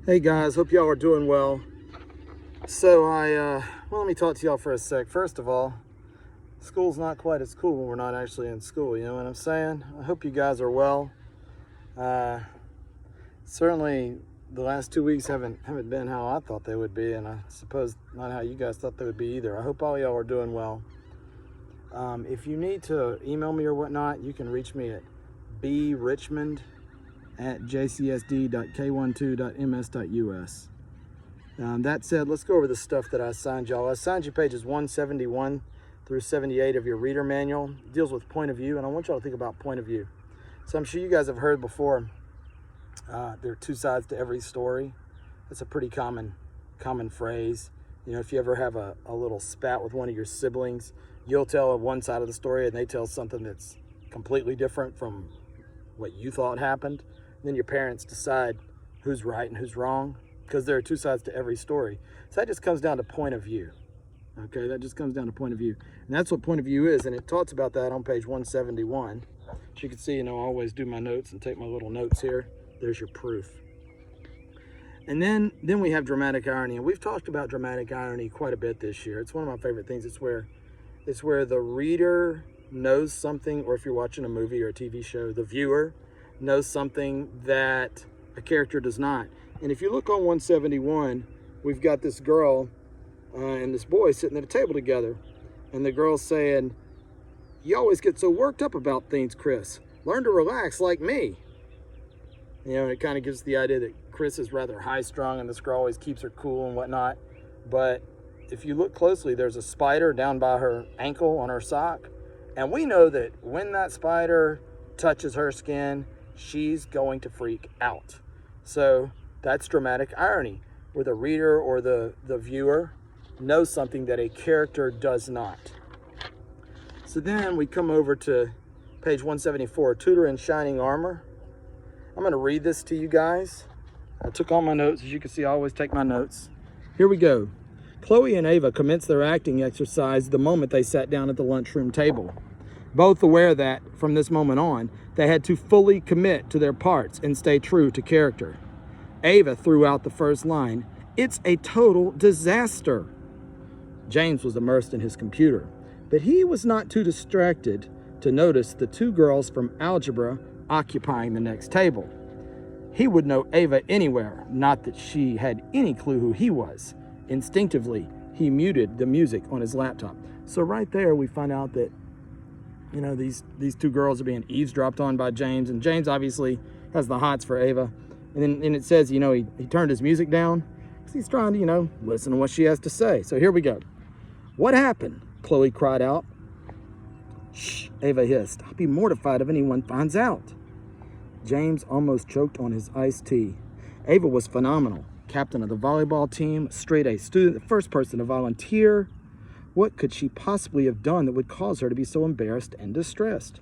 Hey guys, hope y'all are doing well. So well, let me talk to y'all for a sec. First of all, school's not quite as cool when we're not actually in school, you know what I'm saying? I hope you guys are well. Certainly the last 2 weeks haven't been how I thought they would be, and I suppose not how you guys thought they would be either. I hope all y'all are doing well. If you need to email me or whatnot, you can reach me at brichmond@jcsd.k12.ms.us. That said, let's go over the stuff that I assigned y'all. I assigned you pages 171 through 78 of your reader manual. It deals with point of view, and I want y'all to think about point of view. So I'm sure you guys have heard before, there are two sides to every story. That's a pretty common phrase. You know, if you ever have a little spat with one of your siblings, you'll tell one side of the story and they tell something that's completely different from what you thought happened. And then your parents decide who's right and who's wrong, because there are two sides to every story. So that just comes down to point of view. Okay, that just comes down to point of view. And that's what point of view is, and it talks about that on page 171. As you can see, you know, I always do my notes and take my little notes here. There's your proof. And then we have dramatic irony, and we've talked about dramatic irony quite a bit this year. It's one of my favorite things. It's where the reader knows something, or if you're watching a movie or a TV show, the viewer knows something that a character does not. And if you look on 171, we've got this girl and this boy sitting at a table together. And the girl's saying, "You always get so worked up about things, Chris. Learn to relax like me." You know, it kind of gives the idea that Chris is rather high-strung and this girl always keeps her cool and whatnot. But if you look closely, there's a spider down by her ankle on her sock. And we know that when that spider touches her skin, she's going to freak out. So that's dramatic irony, where the reader or the viewer knows something that a character does not. So then we come over to page 174, Tutor in Shining Armor. I'm going to read this to you guys. I took all my notes. As you can see, I always take my notes. Here we go. Chloe and Ava commenced their acting exercise the moment they sat down at the lunchroom table. Both aware that, from this moment on, they had to fully commit to their parts and stay true to character. Ava threw out the first line, "It's a total disaster." James was immersed in his computer, but he was not too distracted to notice the two girls from algebra occupying the next table. He would know Ava anywhere, not that she had any clue who he was. Instinctively, he muted the music on his laptop. So right there, we find out that, you know, these two girls are being eavesdropped on by James, and James obviously has the hots for Ava. And then it says, you know, he turned his music down because he's trying to, you know, listen to what she has to say. So here we go. "What happened?" Chloe cried out. "Shh," Ava hissed. "I'll be mortified if anyone finds out." James almost choked on his iced tea. Ava was phenomenal. Captain of the volleyball team, straight A student, the first person to volunteer. What could she possibly have done that would cause her to be so embarrassed and distressed?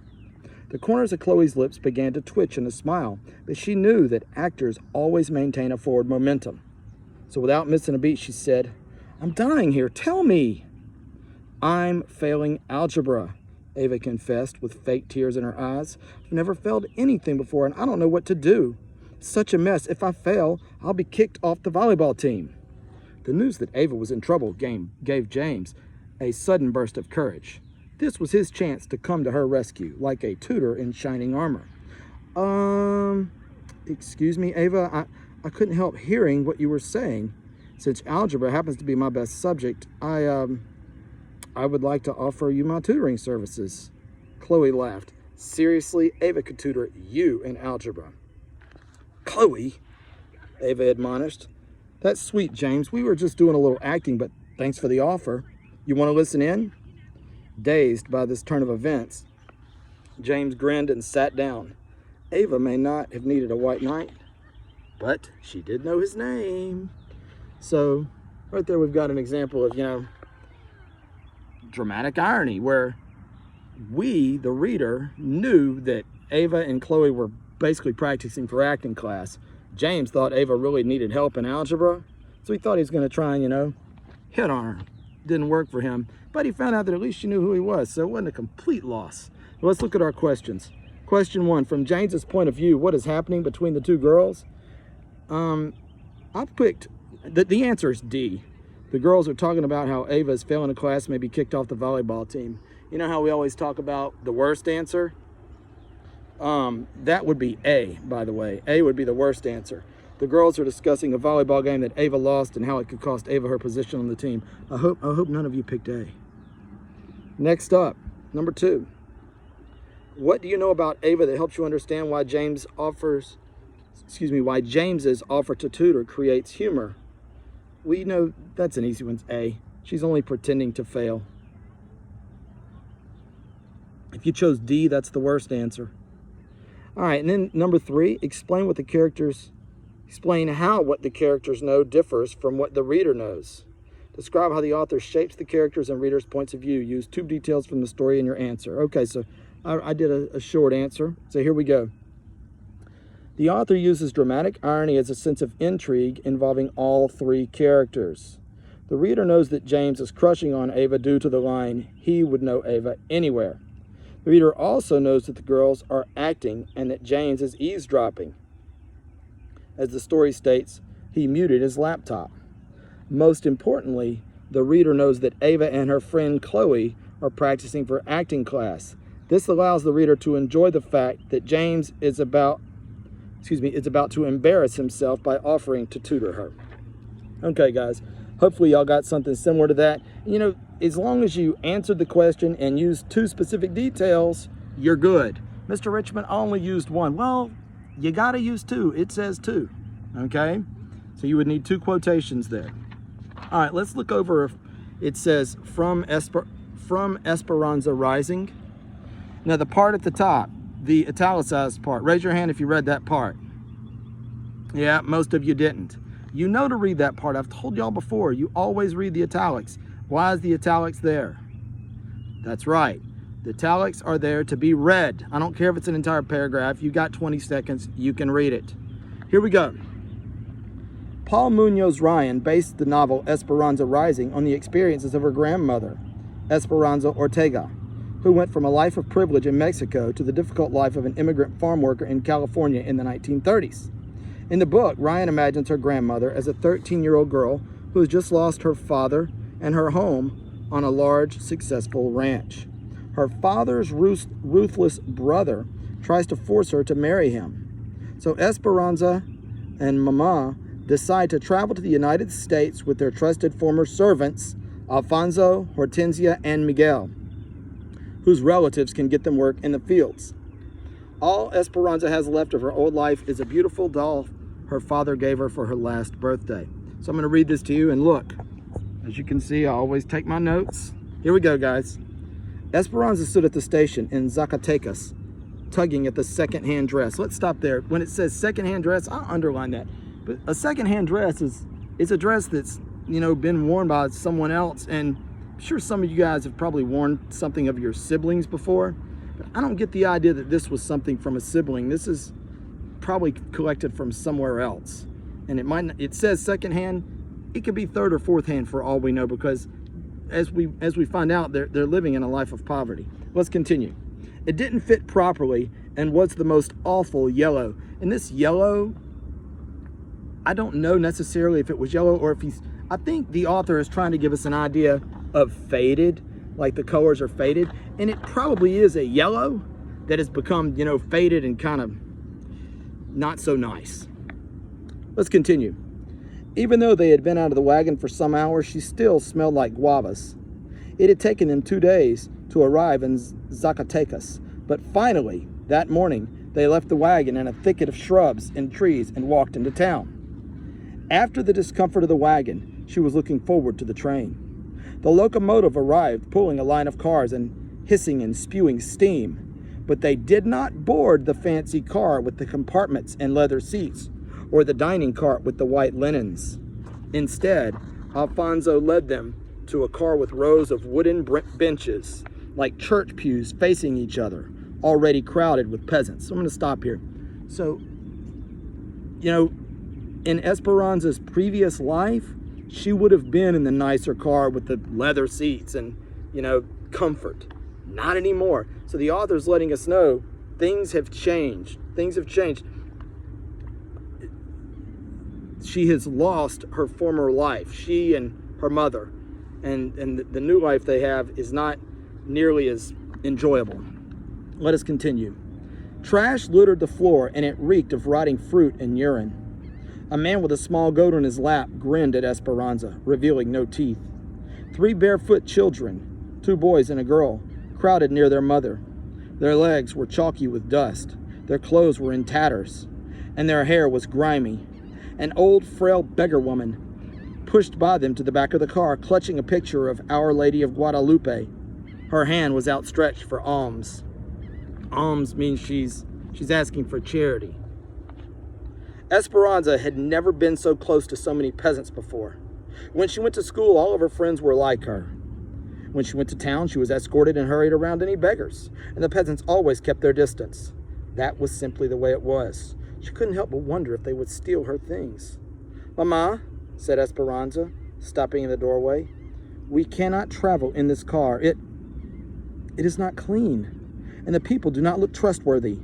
The corners of Chloe's lips began to twitch in a smile, but she knew that actors always maintain a forward momentum. So without missing a beat, she said, "I'm dying here, tell me." "I'm failing algebra," Ava confessed with fake tears in her eyes. "I've never failed anything before, and I don't know what to do. It's such a mess. If I fail, I'll be kicked off the volleyball team." The news that Ava was in trouble gave James a sudden burst of courage. This was his chance to come to her rescue, like a tutor in shining armor. Excuse me, Ava, I couldn't help hearing what you were saying. Since algebra happens to be my best subject, I would like to offer you my tutoring services." Chloe laughed. "Seriously, Ava could tutor you in algebra." "Chloe," Ava admonished. "That's sweet, James. We were just doing a little acting, but thanks for the offer. You want to listen in?" Dazed by this turn of events, James grinned and sat down. Ava may not have needed a white knight, but she did know his name. So right there we've got an example of, you know, dramatic irony, where we, the reader, knew that Ava and Chloe were basically practicing for acting class. James thought Ava really needed help in algebra, so he thought he was going to try and, you know, hit on her. Didn't work for him, but he found out that at least she knew who he was, so it wasn't a complete loss. Let's look at our questions. Question 1, from James's point of view, what is happening between the two girls? I picked, the answer is D. The girls are talking about how Ava is failing a class, may be kicked off the volleyball team. You know how we always talk about the worst answer? That would be A, by the way. A would be the worst answer. The girls are discussing a volleyball game that Ava lost and how it could cost Ava her position on the team. I hope none of you picked A. Next up, number 2. What do you know about Ava that helps you understand why James's offer to tutor creates humor? We know that's an easy one. A. She's only pretending to fail. If you chose D, that's the worst answer. All right, and then number 3, explain how what the characters know differs from what the reader knows. Describe how the author shapes the characters and readers' points of view. Use 2 details from the story in your answer. Okay, so I did a short answer. So here we go. The author uses dramatic irony as a sense of intrigue involving all 3 characters. The reader knows that James is crushing on Ava due to the line, "He would know Ava anywhere." The reader also knows that the girls are acting and that James is eavesdropping. As the story states, he muted his laptop. Most importantly, the reader knows that Ava and her friend Chloe are practicing for acting class. This allows the reader to enjoy the fact that James is about to embarrass himself by offering to tutor her. Okay, guys, hopefully y'all got something similar to that. You know, as long as you answered the question and used 2 specific details, you're good. Mr. Richmond only used 1. Well, you gotta use 2. It says 2, okay? So you would need 2 quotations there. All right, let's look over. It says, from Esperanza Rising. Now the part at the top, the italicized part, raise your hand if you read that part. Yeah, most of you didn't. You know to read that part. I've told y'all before, you always read the italics. Why is the italics there? That's right. The italics are there to be read. I don't care if it's an entire paragraph. You got 20 seconds, you can read it. Here we go. Paul Munoz Ryan based the novel Esperanza Rising on the experiences of her grandmother, Esperanza Ortega, who went from a life of privilege in Mexico to the difficult life of an immigrant farm worker in California in the 1930s. In the book, Ryan imagines her grandmother as a 13-year-old girl who has just lost her father and her home on a large, successful ranch. Her father's ruthless brother tries to force her to marry him. So Esperanza and Mama decide to travel to the United States with their trusted former servants, Alfonso, Hortensia, and Miguel, whose relatives can get them work in the fields. All Esperanza has left of her old life is a beautiful doll her father gave her for her last birthday. So I'm going to read this to you, and look, as you can see, I always take my notes. Here we go, guys. Esperanza stood at the station in Zacatecas, tugging at the second-hand dress. Let's stop there. When it says second-hand dress, I'll underline that. But a second-hand dress is a dress that's, you know, been worn by someone else, and I'm sure some of you guys have probably worn something of your siblings before, but I don't get the idea that this was something from a sibling. This is probably collected from somewhere else. And it says secondhand. It could be third or fourth hand for all we know, because as we find out, they're living in a life of poverty. Let's continue. It didn't fit properly and was the most awful yellow. And this yellow, I don't know necessarily if it was yellow or if I think the author is trying to give us an idea of faded, like the colors are faded. And it probably is a yellow that has become, you know, faded and kind of not so nice. Let's continue. Even though they had been out of the wagon for some hours, she still smelled like guavas. It had taken them 2 days to arrive in Zacatecas, but finally, that morning, they left the wagon in a thicket of shrubs and trees and walked into town. After the discomfort of the wagon, she was looking forward to the train. The locomotive arrived, pulling a line of cars and hissing and spewing steam, but they did not board the fancy car with the compartments and leather seats, or the dining cart with the white linens. Instead, Alfonso led them to a car with rows of wooden benches, like church pews facing each other, already crowded with peasants. So I'm going to stop here. So, you know, in Esperanza's previous life, she would have been in the nicer car with the leather seats and, you know, comfort. Not anymore. So the author's letting us know things have changed. Things have changed. she has lost her former life, she and her mother. And the new life they have is not nearly as enjoyable. Let us continue. Trash littered the floor, and it reeked of rotting fruit and urine. A man with a small goat on his lap grinned at Esperanza, revealing no teeth. 3 barefoot children, 2 boys and a girl, crowded near their mother. Their legs were chalky with dust, their clothes were in tatters, and their hair was grimy. An old, frail beggar woman pushed by them to the back of the car, clutching a picture of Our Lady of Guadalupe. Her hand was outstretched for alms. Alms means she's asking for charity. Esperanza had never been so close to so many peasants before. When she went to school, all of her friends were like her. When she went to town, she was escorted and hurried around any beggars, and the peasants always kept their distance. That was simply the way it was. She couldn't help but wonder if they would steal her things. "Mama," said Esperanza, stopping in the doorway, "we cannot travel in this car. It is not clean, and the people do not look trustworthy."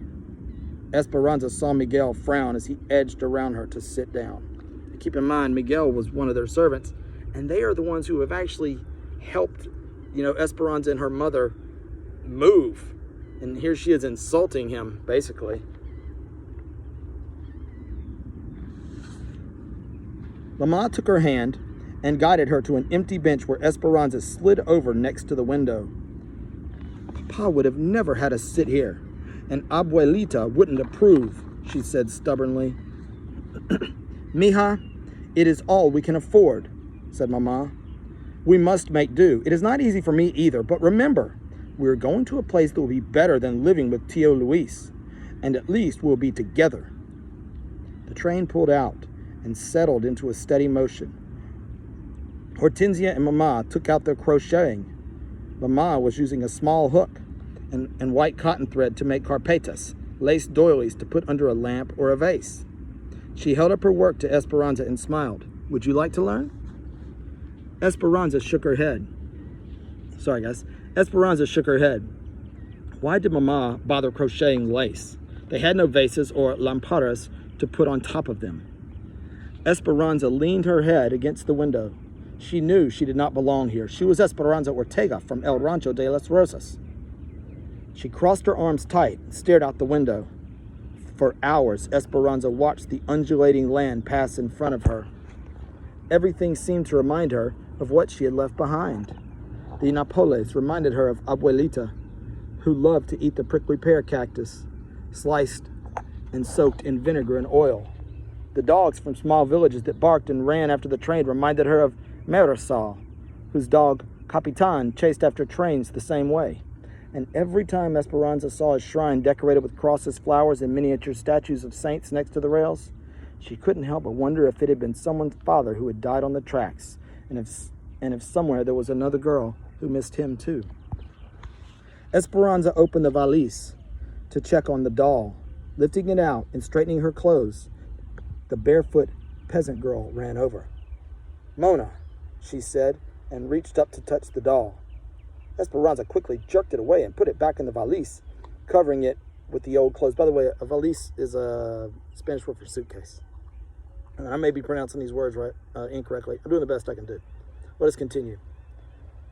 Esperanza saw Miguel frown as he edged around her to sit down. Keep in mind, Miguel was one of their servants, and they are the ones who have actually helped, Esperanza and her mother move. And here she is insulting him, basically. Mama took her hand and guided her to an empty bench where Esperanza slid over next to the window. "Papa would have never had us sit here, and Abuelita wouldn't approve," she said stubbornly. "Mija, it is all we can afford," said Mama. "We must make do. It is not easy for me either, but remember, we are going to a place that will be better than living with Tio Luis, and at least we'll be together." The train pulled out and settled into a steady motion. Hortensia and Mama took out their crocheting. Mama was using a small hook and white cotton thread to make carpetas, lace doilies to put under a lamp or a vase. She held up her work to Esperanza and smiled. "Would you like to learn?" Esperanza shook her head. Esperanza shook her head. Why did Mama bother crocheting lace? They had no vases or lamparas to put on top of them. Esperanza leaned her head against the window. She knew she did not belong here. She was Esperanza Ortega from El Rancho de las Rosas. She crossed her arms tight and stared out the window. For hours, Esperanza watched the undulating land pass in front of her. Everything seemed to remind her of what she had left behind. The napoles reminded her of Abuelita, who loved to eat the prickly pear cactus, sliced and soaked in vinegar and oil. The dogs from small villages that barked and ran after the train reminded her of Marisol, whose dog Capitan chased after trains the same way. And every time Esperanza saw a shrine decorated with crosses, flowers, and miniature statues of saints next to the rails, she couldn't help but wonder if it had been someone's father who had died on the tracks, and if somewhere there was another girl who missed him too. Esperanza opened the valise to check on the doll. Lifting it out and straightening her clothes, the barefoot peasant girl ran over. "Mona," she said, and reached up to touch the doll. Esperanza quickly jerked it away and put it back in the valise, covering it with the old clothes. By the way, a valise is a Spanish word for suitcase. And I may be pronouncing these words incorrectly. I'm doing the best I can do. Let us continue.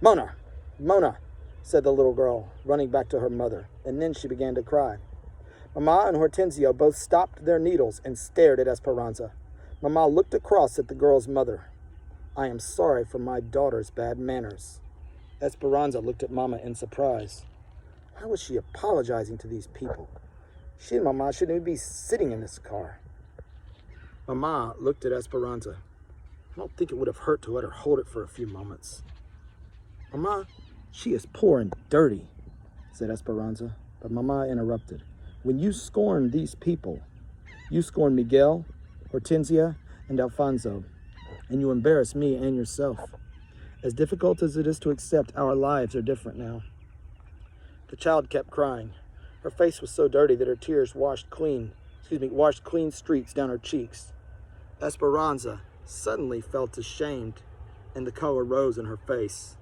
"Mona, Mona," said the little girl, running back to her mother, and then she began to cry. Mama and Hortensio both stopped their needles and stared at Esperanza. Mama looked across at the girl's mother. "I am sorry for my daughter's bad manners." Esperanza looked at Mama in surprise. Why was she apologizing to these people? She and Mama shouldn't even be sitting in this car. Mama looked at Esperanza. "I don't think it would have hurt to let her hold it for a few moments." "Mama, she is poor and dirty," said Esperanza, but Mama interrupted. "When you scorn these people, you scorn Miguel, Hortensia, and Alfonso, and you embarrass me and yourself. As difficult as it is to accept, our lives are different now." The child kept crying. Her face was so dirty that her tears washed clean streaks down her cheeks. Esperanza suddenly felt ashamed, and the color rose in her face.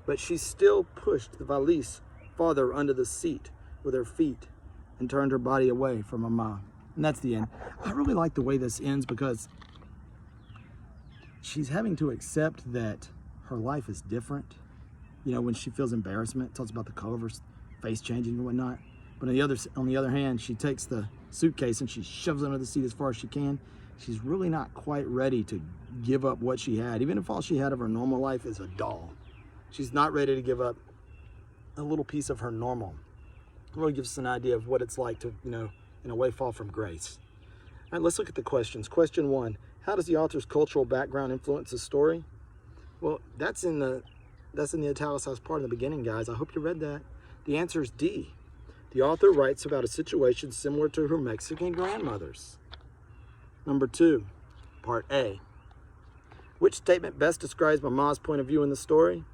But she still pushed the valise farther under the seat with her feet and turned her body away from Mama. And that's the end. I really like the way this ends because she's having to accept that her life is different. You know, when she feels embarrassment, it talks about the color of her face changing and whatnot. But on the other hand, she takes the suitcase and she shoves it under the seat as far as she can. She's really not quite ready to give up what she had, even if all she had of her normal life is a doll. She's not ready to give up a little piece of her normal. It really gives us an idea of what it's like to, you know, in a way, fall from grace. All right, let's look at the questions. Question 1, how does the author's cultural background influence the story? Well, that's in the italicized part in the beginning, guys. I hope you read that. The answer is D. The author writes about a situation similar to her Mexican grandmother's. Number 2, part A. Which statement best describes Mama's point of view in the story?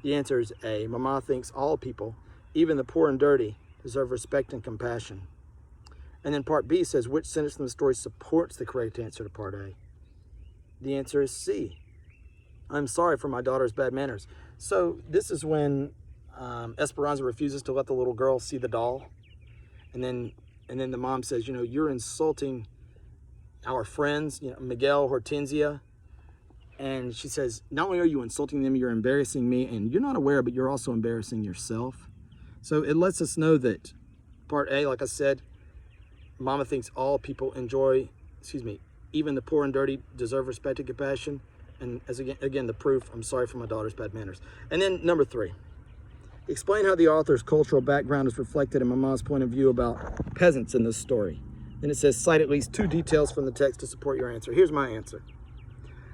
The answer is A. Mama thinks all people, even the poor and dirty, deserve respect and compassion. And then part B says, which sentence in the story supports the correct answer to part A? The answer is C. I'm sorry for my daughter's bad manners. So this is when Esperanza refuses to let the little girl see the doll. And then the mom says, you know, you're insulting our friends, you know, Miguel, Hortensia. And she says, not only are you insulting them, you're embarrassing me, and you're not aware, but you're also embarrassing yourself. So it lets us know that part A, like I said, Mama thinks all people even the poor and dirty deserve respect and compassion. And as again, the proof, I'm sorry for my daughter's bad manners. And then number 3, explain how the author's cultural background is reflected in Mama's point of view about peasants in this story. Then it says, cite at least 2 details from the text to support your answer. Here's my answer.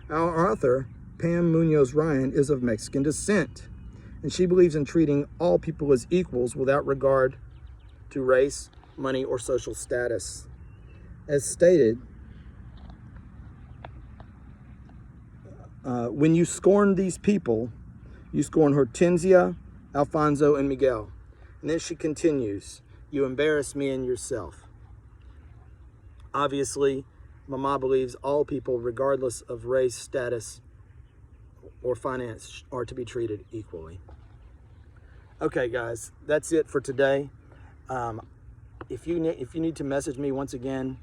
Our author, Pam Munoz Ryan, is of Mexican descent, and she believes in treating all people as equals without regard to race, money, or social status. As stated, when you scorn these people, you scorn Hortensia, Alfonso, and Miguel. And then she continues, you embarrass me and yourself. Obviously, Mama believes all people, regardless of race, status, or finance, are to be treated equally. Okay, guys, that's it for today. If you need to message me, once again,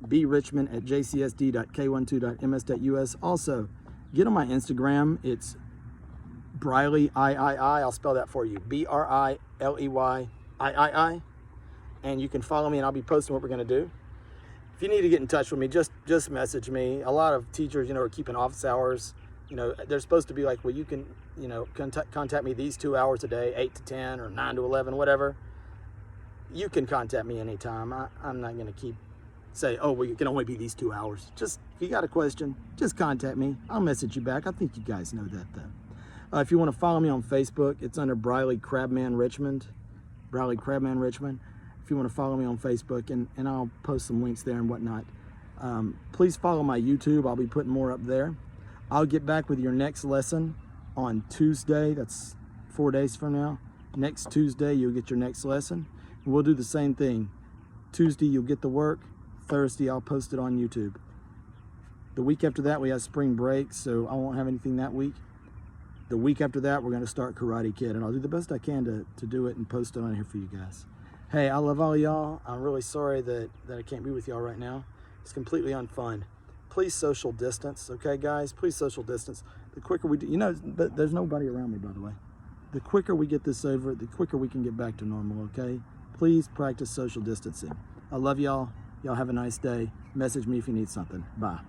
brichmond@jcsd.k12.ms.us. Also, get on my Instagram. It's Briley III. I'll spell that for you. BRILEYIII. And you can follow me, and I'll be posting what we're going to do. If you need to get in touch with me, just message me. A lot of teachers, you know, are keeping office hours. You know, they're supposed to be like, well, you can, you know, contact me these 2 hours a day, 8 to 10 or 9 to 11, whatever. You can contact me anytime. I'm not going to say, oh, well, you can only be these 2 hours. Just, if you got a question, just contact me. I'll message you back. I think you guys know that, though. If you want to follow me on Facebook, it's under Briley Crabman Richmond. Briley Crabman Richmond. If you want to follow me on Facebook, and I'll post some links there and whatnot. Please follow my YouTube. I'll be putting more up there. I'll get back with your next lesson on Tuesday. That's 4 days from now. Next Tuesday, you'll get your next lesson. And we'll do the same thing. Tuesday, you'll get the work. Thursday, I'll post it on YouTube. The week after that, we have spring break, so I won't have anything that week. The week after that, we're going to start Karate Kid, and I'll do the best I can to do it and post it on here for you guys. Hey, I love all y'all. I'm really sorry that I can't be with y'all right now. It's completely unfun. Please social distance, okay, guys? Please social distance. The quicker we do, you know, there's nobody around me, by the way. The quicker we get this over, the quicker we can get back to normal, okay? Please practice social distancing. I love y'all. Y'all have a nice day. Message me if you need something. Bye.